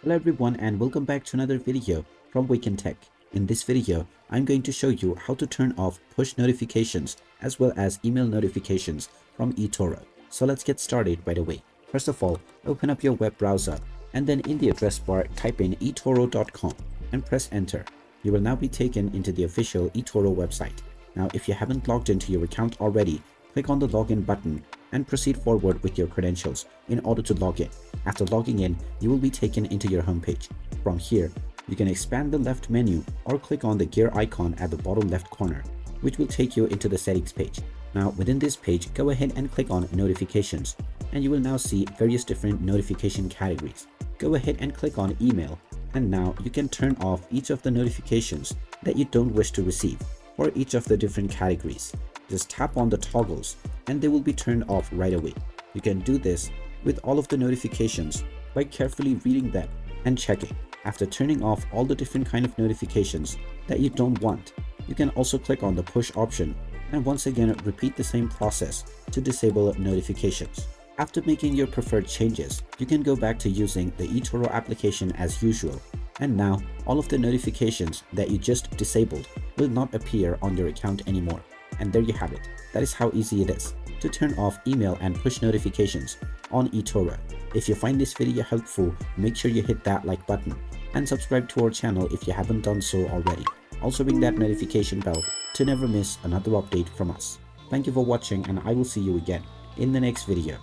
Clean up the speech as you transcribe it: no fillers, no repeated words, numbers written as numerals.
Hello everyone and welcome back to another video from Wake&Tech. In this video, I'm going to show you how to turn off push notifications as well as email notifications from eToro. So let's get started right away. First of all, open up your web browser and then in the address bar type in etoro.com and press enter. You will now be taken into the official eToro website. Now if you haven't logged into your account already, click on the login button and proceed forward with your credentials in order to log in. After logging in, you will be taken into your homepage. From here, you can expand the left menu or click on the gear icon at the bottom left corner, which will take you into the settings page. Now within this page, go ahead and click on notifications and you will now see various different notification categories. Go ahead and click on email and now you can turn off each of the notifications that you don't wish to receive for each of the different categories. Just tap on the toggles and they will be turned off right away. You can do this with all of the notifications by carefully reading them and checking. After turning off all the different kind of notifications that you don't want, you can also click on the push option and once again repeat the same process to disable notifications. After making your preferred changes, you can go back to using the eToro application as usual, and now all of the notifications that you just disabled will not appear on your account anymore. And there you have it. That is how easy it is to turn off email and push notifications on eToro. If you find this video helpful, make sure you hit that like button and subscribe to our channel if you haven't done so already. Also ring that notification bell to never miss another update from us. Thank you for watching and I will see you again in the next video.